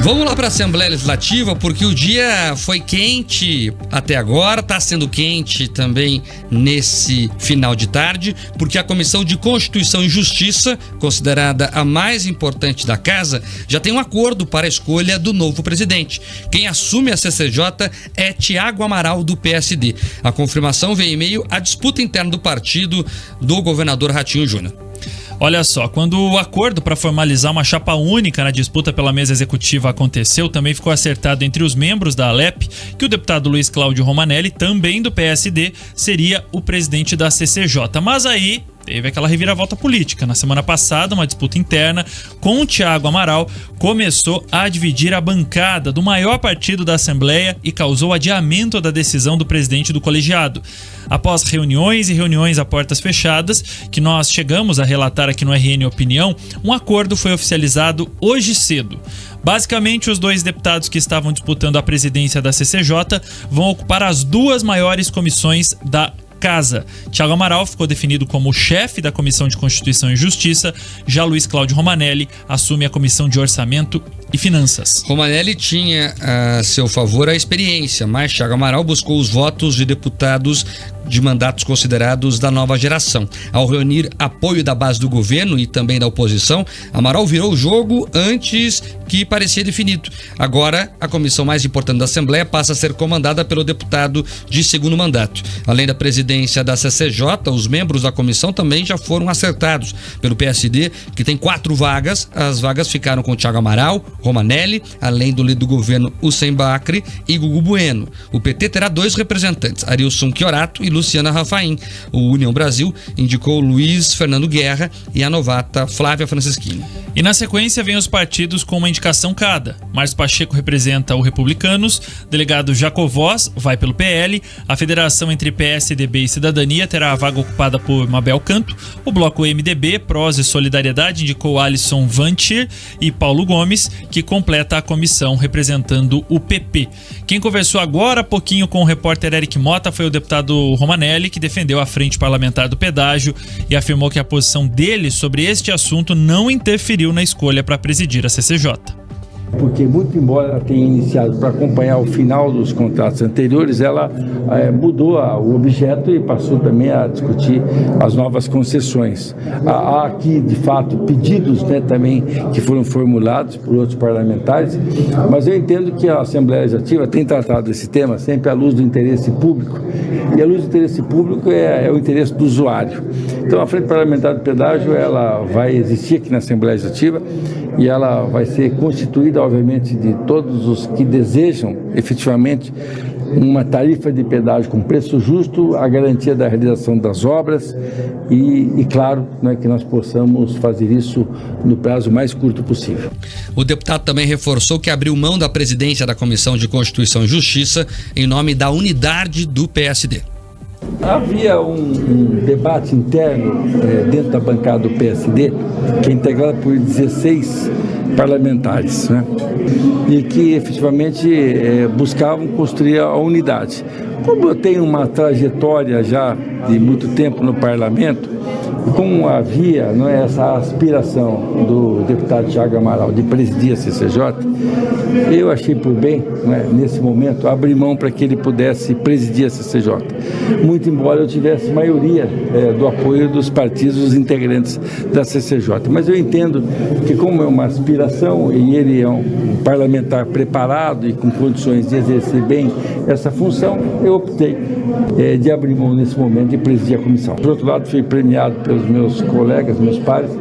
Vamos lá para a Assembleia Legislativa, porque o dia foi quente até agora, está sendo quente também nesse final de tarde, porque a Comissão de Constituição e Justiça, considerada a mais importante da casa, já tem um acordo para a escolha do novo presidente. Quem assume a CCJ é Thiago Amaral, do PSD. A confirmação veio em meio à disputa interna do partido do governador Ratinho Júnior. Olha só, quando o acordo para formalizar uma chapa única na disputa pela mesa executiva aconteceu, também ficou acertado entre os membros da Alep que o deputado Luiz Cláudio Romanelli, também do PSD, seria o presidente da CCJ. Mas aí teve aquela reviravolta política. Na semana passada, uma disputa interna com o Thiago Amaral começou a dividir a bancada do maior partido da Assembleia e causou adiamento da decisão do presidente do colegiado. Após reuniões e reuniões a portas fechadas, que nós chegamos a relatar aqui no RN Opinião, um acordo foi oficializado hoje cedo. Basicamente, os dois deputados que estavam disputando a presidência da CCJ vão ocupar as duas maiores comissões da casa. Thiago Amaral ficou definido como o chefe da Comissão de Constituição e Justiça, já Luiz Cláudio Romanelli assume a Comissão de Orçamento e Finanças. Romanelli tinha a seu favor a experiência, mas Thiago Amaral buscou os votos de deputados de mandatos considerados da nova geração. Ao reunir apoio da base do governo e também da oposição, Amaral virou o jogo antes que parecia definido. Agora, a comissão mais importante da Assembleia passa a ser comandada pelo deputado de segundo mandato. Além da presidência da CCJ, os membros da comissão também já foram acertados pelo PSD, que tem 4 vagas. As vagas ficaram com Thiago Amaral, Romanelli, além do líder do governo Hussein Bacri e Gugu Bueno. O PT terá 2 representantes, Arilson Chiorato e Luciana Rafaim. O União Brasil indicou Luiz Fernando Guerra e a novata Flávia Francisquini. E na sequência vem os partidos com uma indicação cada. Márcio Pacheco representa o Republicanos, delegado Jacovós vai pelo PL, a federação entre PSDB e Cidadania terá a vaga ocupada por Mabel Canto, o bloco MDB, Prós e Solidariedade indicou Alisson Vantir e Paulo Gomes, que completa a comissão representando o PP. Quem conversou agora há pouquinho com o repórter Eric Mota foi o deputado Romanelli, que defendeu a frente parlamentar do pedágio e afirmou que a posição dele sobre este assunto não interferiu na escolha para presidir a CCJ. Porque, muito embora ela tenha iniciado para acompanhar o final dos contratos anteriores, ela mudou o objeto e passou também a discutir as novas concessões. Há aqui, de fato, pedidos, né, também que foram formulados por outros parlamentares, mas eu entendo que a Assembleia Legislativa tem tratado esse tema sempre à luz do interesse público, e a luz do interesse público é o interesse do usuário. Então, a Frente Parlamentar do Pedágio ela vai existir aqui na Assembleia Legislativa e ela vai ser constituída, obviamente, de todos os que desejam efetivamente uma tarifa de pedágio com preço justo, a garantia da realização das obras e claro, né, que nós possamos fazer isso no prazo mais curto possível. O deputado também reforçou que abriu mão da presidência da Comissão de Constituição e Justiça em nome da unidade do PSD. Havia um debate interno dentro da bancada do PSD, que é integrada por 16 parlamentares, né? E que efetivamente buscavam construir a unidade. Como eu tenho uma trajetória já de muito tempo no parlamento, como havia essa aspiração do deputado Thiago Amaral de presidir a CCJ, eu achei por bem, nesse momento, abrir mão para que ele pudesse presidir a CCJ. Muito embora eu tivesse maioria do apoio dos partidos integrantes da CCJ. Mas eu entendo que, como é uma aspiração e ele é um parlamentar preparado e com condições de exercer bem essa função, eu optei de abrir mão nesse momento de presidir a comissão. Por outro lado, fui premiado pelos meus colegas, meus pares,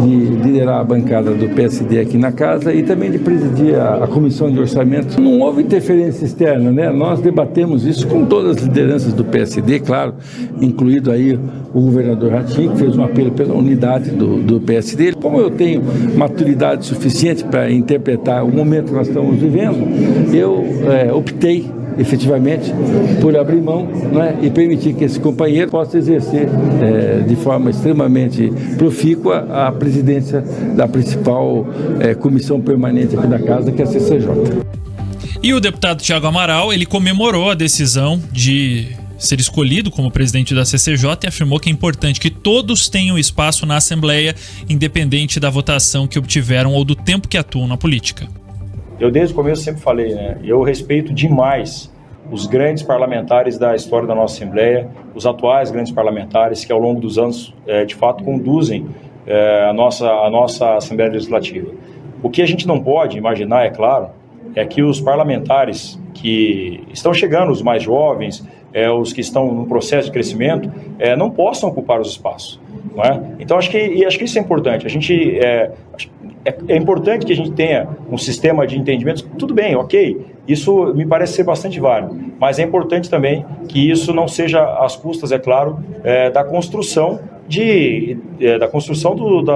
de liderar a bancada do PSD aqui na casa e também de presidir a comissão de orçamento. Não houve interferência externa, né? Nós debatemos isso com todas as lideranças do PSD, claro, incluído aí o governador Ratinho, que fez um apelo pela unidade do PSD. Como eu tenho maturidade suficiente para interpretar o momento que nós estamos vivendo, eu optei efetivamente por abrir mão, e permitir que esse companheiro possa exercer de forma extremamente profícua a presidência da principal comissão permanente aqui da casa, que é a CCJ. E o deputado Thiago Amaral, ele comemorou a decisão de ser escolhido como presidente da CCJ e afirmou que é importante que todos tenham espaço na Assembleia, independente da votação que obtiveram ou do tempo que atuam na política. eu desde o começo sempre falei, né? Eu respeito demais os grandes parlamentares da história da nossa Assembleia, os atuais grandes parlamentares que ao longo dos anos, de fato, conduzem a nossa Assembleia Legislativa. O que a gente não pode imaginar, é claro, é que os parlamentares que estão chegando, os mais jovens, os que estão no processo de crescimento, não possam ocupar os espaços. Não é? Então, acho que isso é importante. É importante que a gente tenha um sistema de entendimentos. Tudo bem, ok, isso me parece ser bastante válido, mas é importante também que isso não seja às custas, é claro, da construção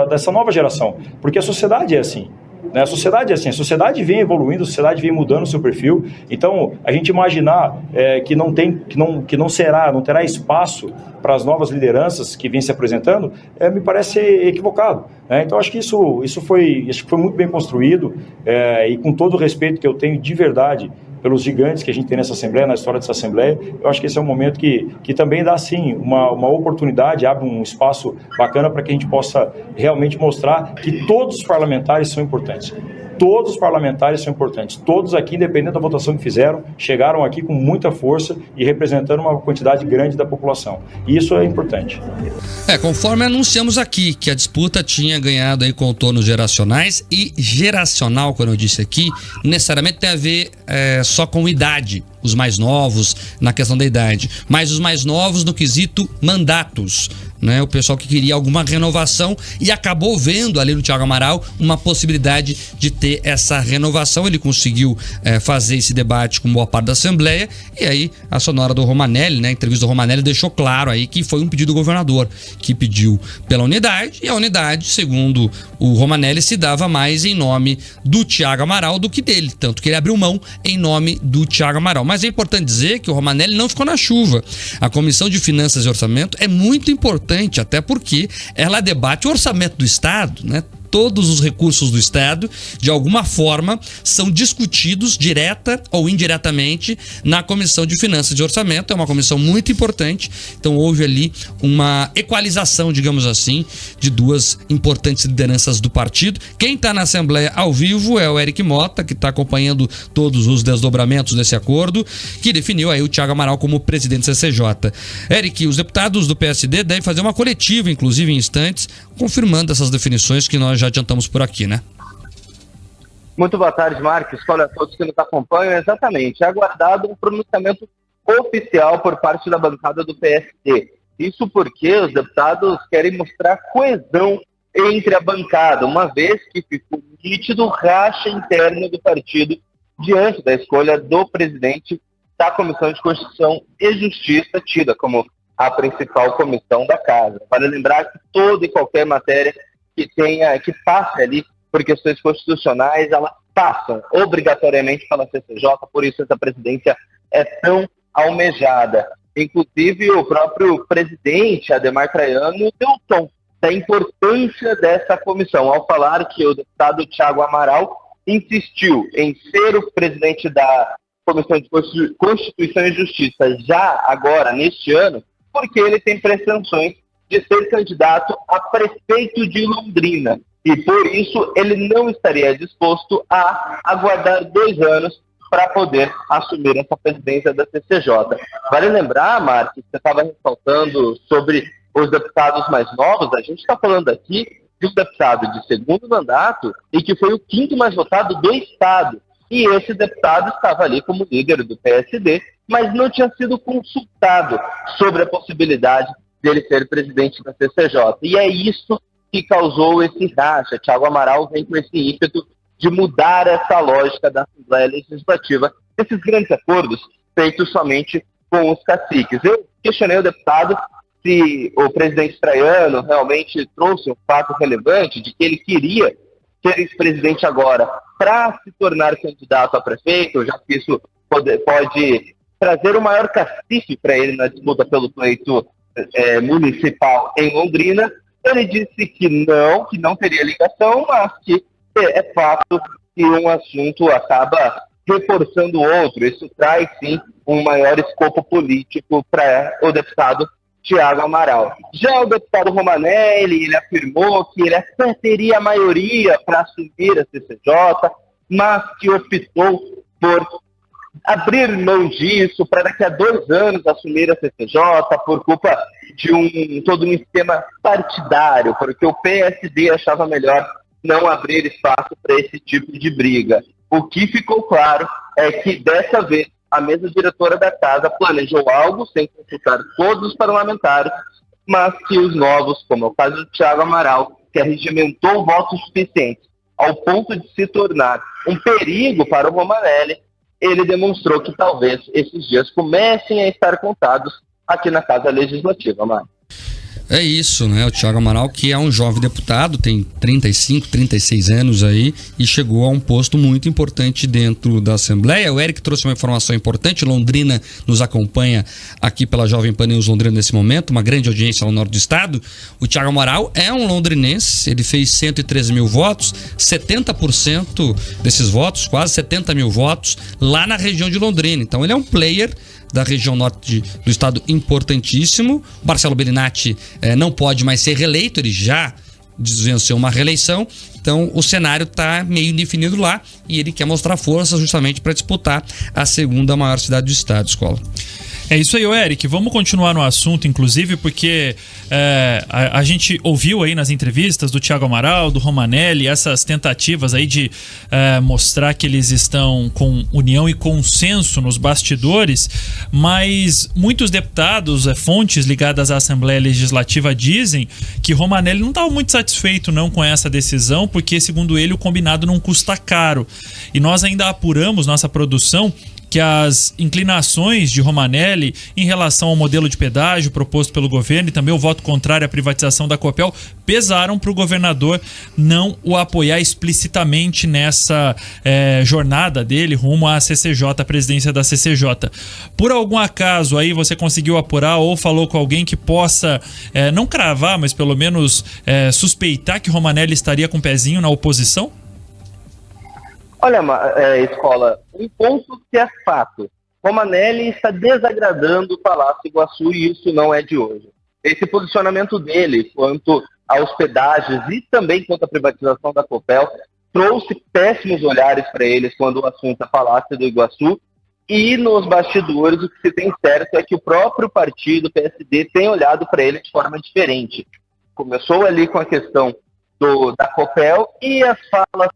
dessa nova geração, porque a sociedade é assim. A sociedade é assim, a sociedade vem evoluindo, a sociedade vem mudando o seu perfil. Então, a gente imaginar que não terá espaço para as novas lideranças que vêm se apresentando, me parece equivocado. Então, acho que isso foi muito bem construído, e com todo o respeito que eu tenho de verdade pelos gigantes que a gente tem nessa Assembleia, na história dessa Assembleia, eu acho que esse é um momento que também dá, sim, uma oportunidade, abre um espaço bacana para que a gente possa realmente mostrar que todos os parlamentares são importantes. Todos os parlamentares são importantes. Todos aqui, independente da votação que fizeram, chegaram aqui com muita força e representando uma quantidade grande da população. E isso é importante. Conforme anunciamos aqui, que a disputa tinha ganhado aí contornos geracionais, e geracional, quando eu disse aqui, necessariamente tem a ver só com idade. Os mais novos na questão da idade, mas os mais novos no quesito mandatos, né? O pessoal que queria alguma renovação e acabou vendo ali no Thiago Amaral uma possibilidade de ter essa renovação. Ele conseguiu fazer esse debate com boa parte da Assembleia, e aí a sonora do Romanelli, né? A entrevista do Romanelli deixou claro aí que foi um pedido do governador, que pediu pela unidade, e a unidade, segundo o Romanelli, se dava mais em nome do Thiago Amaral do que dele, tanto que ele abriu mão em nome do Thiago Amaral. Mas é importante dizer que o Romanelli não ficou na chuva. A Comissão de Finanças e Orçamento é muito importante, até porque ela debate o orçamento do Estado, né? Todos os recursos do Estado, de alguma forma, são discutidos direta ou indiretamente na Comissão de Finanças e Orçamento. É uma comissão muito importante, então houve ali uma equalização, digamos assim, de duas importantes lideranças do partido. Quem está na Assembleia ao vivo é o Eric Mota, que está acompanhando todos os desdobramentos desse acordo, que definiu aí o Thiago Amaral como presidente do CCJ. Eric, os deputados do PSD devem fazer uma coletiva, inclusive em instantes, confirmando essas definições que nós já adiantamos por aqui, né? Muito boa tarde, Marcos. Olha, a todos que nos acompanham, exatamente. É aguardado um pronunciamento oficial por parte da bancada do PSD. Isso porque os deputados querem mostrar coesão entre a bancada, uma vez que ficou nítido racha interno do partido diante da escolha do presidente da Comissão de Constituição e Justiça, tida como a principal comissão da casa. Vale lembrar que toda e qualquer matéria que passe ali por questões constitucionais, elas passam obrigatoriamente pela CCJ, por isso essa presidência é tão almejada. Inclusive, o próprio presidente, Adhemar Traiano, deu tom da importância dessa comissão, ao falar que o deputado Thiago Amaral insistiu em ser o presidente da Comissão de Constituição e Justiça já agora, neste ano, porque ele tem pretensões de ser candidato a prefeito de Londrina. E por isso ele não estaria disposto a aguardar 2 anos para poder assumir essa presidência da CCJ. Vale lembrar, Marcos, você estava ressaltando sobre os deputados mais novos, a gente está falando aqui de um deputado de 2º mandato e que foi o 5º mais votado do Estado. E esse deputado estava ali como líder do PSD, mas não tinha sido consultado sobre a possibilidade dele ser presidente da CCJ. E é isso que causou esse racha. Thiago Amaral vem com esse ímpeto de mudar essa lógica da Assembleia Legislativa, esses grandes acordos feitos somente com os caciques. Eu questionei o deputado se o presidente Traiano realmente trouxe um fato relevante de que ele queria ser ex-presidente agora para se tornar candidato a prefeito, já que isso pode trazer o maior cacife para ele na disputa pelo pleito municipal em Londrina. Ele disse que não teria ligação, mas que é fato que um assunto acaba reforçando o outro. Isso traz, sim, um maior escopo político para o deputado Thiago Amaral. Já o deputado Romanelli, ele afirmou que ele até teria a maioria para assumir a CCJ, mas que optou por abrir mão disso para daqui a 2 anos assumir a CCJ por culpa de todo um esquema partidário, porque o PSD achava melhor não abrir espaço para esse tipo de briga. O que ficou claro é que, dessa vez, a mesa diretora da casa planejou algo sem consultar todos os parlamentares, mas que os novos, como é o caso do Thiago Amaral, que arregimentou votos suficientes ao ponto de se tornar um perigo para o Romanelli, ele demonstrou que talvez esses dias comecem a estar contados aqui na Casa Legislativa, Mário. É isso, né? O Thiago Amaral, que é um jovem deputado, tem 35, 36 anos aí e chegou a um posto muito importante dentro da Assembleia. O Eric trouxe uma informação importante, Londrina nos acompanha aqui pela Jovem Pan News Londrina nesse momento, uma grande audiência no norte do estado. O Thiago Amaral é um londrinense, ele fez 113 mil votos, 70% desses votos, quase 70 mil votos, lá na região de Londrina. Então ele é um player da região norte do estado importantíssimo. O Marcelo Bellinati não pode mais ser reeleito, ele já desvenceu uma reeleição, então o cenário está meio indefinido lá e ele quer mostrar força justamente para disputar a segunda maior cidade do estado, Escola. É isso aí, Eric. Vamos continuar no assunto, inclusive, porque a gente ouviu aí nas entrevistas do Thiago Amaral, do Romanelli, essas tentativas aí de mostrar que eles estão com união e consenso nos bastidores, mas muitos deputados, fontes ligadas à Assembleia Legislativa dizem que Romanelli não estava muito satisfeito não com essa decisão, porque, segundo ele, o combinado não custa caro. E nós ainda apuramos, nossa produção, que as inclinações de Romanelli em relação ao modelo de pedágio proposto pelo governo e também o voto contrário à privatização da Copel pesaram para o governador não o apoiar explicitamente nessa jornada dele rumo à CCJ, à presidência da CCJ. Por algum acaso aí você conseguiu apurar ou falou com alguém que possa não cravar, mas pelo menos suspeitar que Romanelli estaria com o pezinho na oposição? Olha, Escola, um ponto que é fato. Romanelli está desagradando o Palácio Iguaçu e isso não é de hoje. Esse posicionamento dele quanto aos pedágios e também quanto à privatização da Copel trouxe péssimos olhares para eles quando o assunto é Palácio do Iguaçu. E nos bastidores o que se tem certo é que o próprio partido, o PSD, tem olhado para ele de forma diferente. Começou ali com a questão da Copel e as falas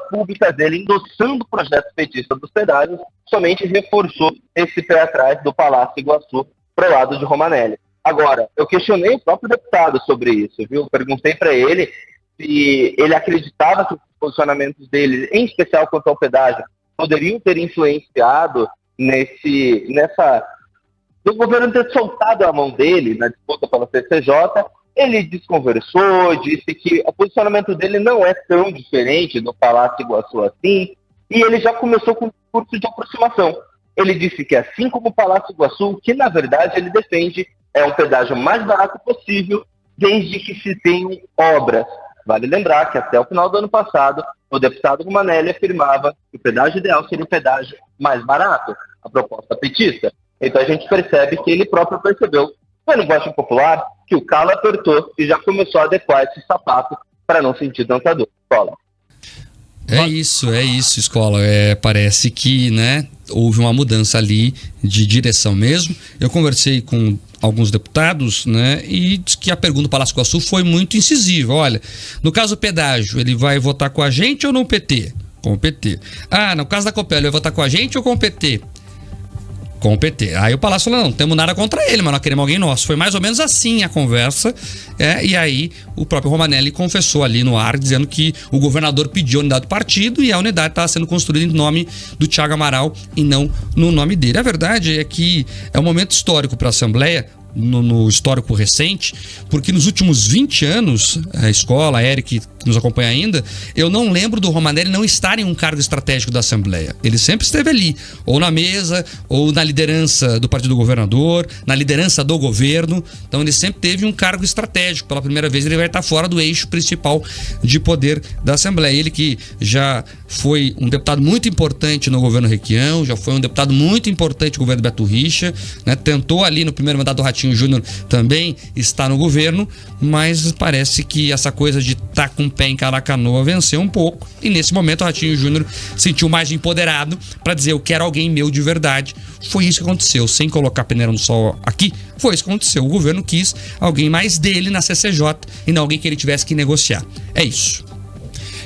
públicas dele endossando o projeto petista dos pedágios somente reforçou esse pé atrás do Palácio Iguaçu para o lado de Romanelli. Agora, eu questionei o próprio deputado sobre isso, viu? Perguntei para ele se ele acreditava que os posicionamentos dele, em especial quanto ao pedágio, poderiam ter influenciado do governo ter soltado a mão dele na disputa pela CCJ. Ele desconversou, disse que o posicionamento dele não é tão diferente do Palácio Iguaçu assim, e ele já começou com um discurso de aproximação. Ele disse que, assim como o Palácio Iguaçu, o que na verdade ele defende é um pedágio mais barato possível, desde que se tenham obras. Vale lembrar que até o final do ano passado, o deputado Romanelli afirmava que o pedágio ideal seria um pedágio mais barato, a proposta petista. Então a gente percebe que ele próprio percebeu, na linguagem popular, que o calo apertou e já começou a adequar esse sapato para não sentir tanta dor. Escola. É isso, Escola. Parece que, houve uma mudança ali de direção mesmo. Eu conversei com alguns deputados, e disse que a pergunta do Palácio Iguaçu foi muito incisiva. Olha, no caso do pedágio, ele vai votar com a gente ou no PT? Com o PT. Ah, no caso da Copel, ele vai votar com a gente ou com o PT? Com o PT. Aí o Palácio falou, não temos nada contra ele, mas nós queremos alguém nosso. Foi mais ou menos assim a conversa, e aí o próprio Romanelli confessou ali no ar, dizendo que o governador pediu a unidade do partido e a unidade estava sendo construída em nome do Thiago Amaral e não no nome dele. A verdade é que é um momento histórico para a Assembleia, no histórico recente, porque nos últimos 20 anos, a Escola, a Eric, que nos acompanha ainda, eu não lembro do Romanelli não estar em um cargo estratégico da Assembleia. Ele sempre esteve ali, ou na mesa, ou na liderança do partido do governador, na liderança do governo. Então ele sempre teve um cargo estratégico. Pela primeira vez ele vai estar fora do eixo principal de poder da Assembleia. Ele que já foi um deputado muito importante no governo Requião, já foi um deputado muito importante no governo Beto Richa, tentou ali no primeiro mandato do Ratinho Júnior também estar no governo, mas parece que essa coisa de tá com o pé em cada canoa, venceu um pouco. E nesse momento o Ratinho Júnior se sentiu mais empoderado para dizer: eu quero alguém meu de verdade. Foi isso que aconteceu, sem colocar peneira no sol aqui, foi isso que aconteceu. O governo quis alguém mais dele na CCJ e não alguém que ele tivesse que negociar. É isso.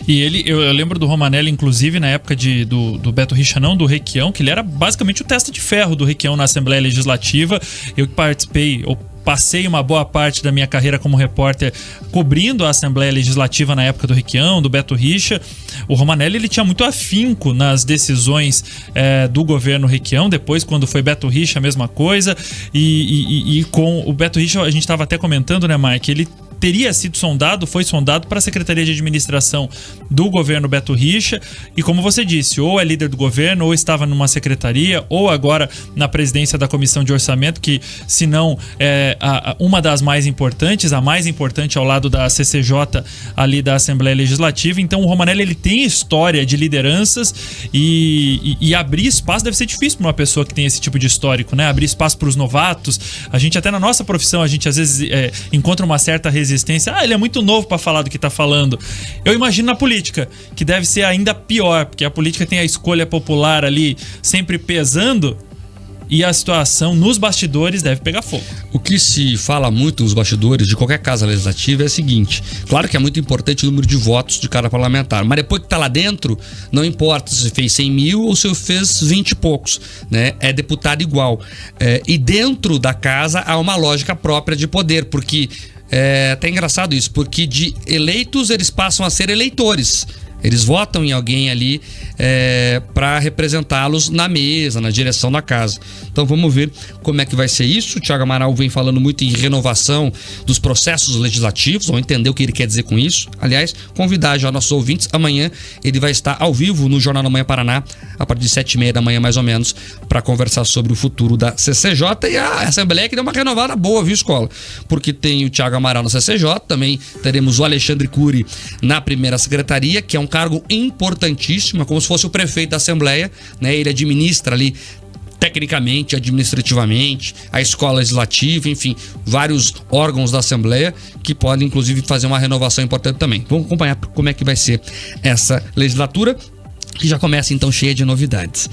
E eu lembro do Romanelli, inclusive, na época do Beto Richa, não, do Requião, que ele era basicamente o testa de ferro do Requião na Assembleia Legislativa. Eu que participei, passei uma boa parte da minha carreira como repórter cobrindo a Assembleia Legislativa na época do Requião, do Beto Richa. O Romanelli, ele tinha muito afinco nas decisões do governo Requião. Depois, quando foi Beto Richa, a mesma coisa. E com o Beto Richa, a gente estava até comentando, né, Mike? Ele teria sido foi sondado para a Secretaria de Administração do governo Beto Richa, e como você disse, ou é líder do governo, ou estava numa secretaria, ou agora na presidência da Comissão de Orçamento, que se não é uma das mais importantes, a mais importante ao lado da CCJ ali da Assembleia Legislativa. Então o Romanelli, ele tem história de lideranças e abrir espaço deve ser difícil para uma pessoa que tem esse tipo de histórico, né? Abrir espaço para os novatos. A gente até na nossa profissão, a gente às vezes encontra uma certa resistência. Ele é muito novo para falar do que tá falando. Eu imagino na política, que deve ser ainda pior, porque a política tem a escolha popular ali sempre pesando, e a situação nos bastidores deve pegar fogo. O que se fala muito nos bastidores de qualquer casa legislativa é o seguinte: claro que é muito importante o número de votos de cada parlamentar, mas depois que tá lá dentro, não importa se fez 100 mil ou se fez 20 e poucos, né? É deputado igual. E dentro da casa há uma lógica própria de poder, porque é até engraçado isso, porque de eleitos eles passam a ser eleitores. Eles votam em alguém ali para representá-los na mesa, na direção da casa. Então vamos ver como é que vai ser isso. O Thiago Amaral vem falando muito em renovação dos processos legislativos, vamos entender o que ele quer dizer com isso. Aliás, convidar já nossos ouvintes, amanhã ele vai estar ao vivo no Jornal da Manhã Paraná, a partir de 7h30 da manhã mais ou menos, para conversar sobre o futuro da CCJ e a Assembleia, que deu uma renovada boa, viu, Escola? Porque tem o Thiago Amaral na CCJ, também teremos o Alexandre Cury na primeira secretaria, que é um cargo importantíssimo, é como se fosse o prefeito da Assembleia, né? Ele administra ali tecnicamente, administrativamente, a escola legislativa, enfim, vários órgãos da Assembleia que podem inclusive fazer uma renovação importante também. Vamos acompanhar como é que vai ser essa legislatura, que já começa então cheia de novidades.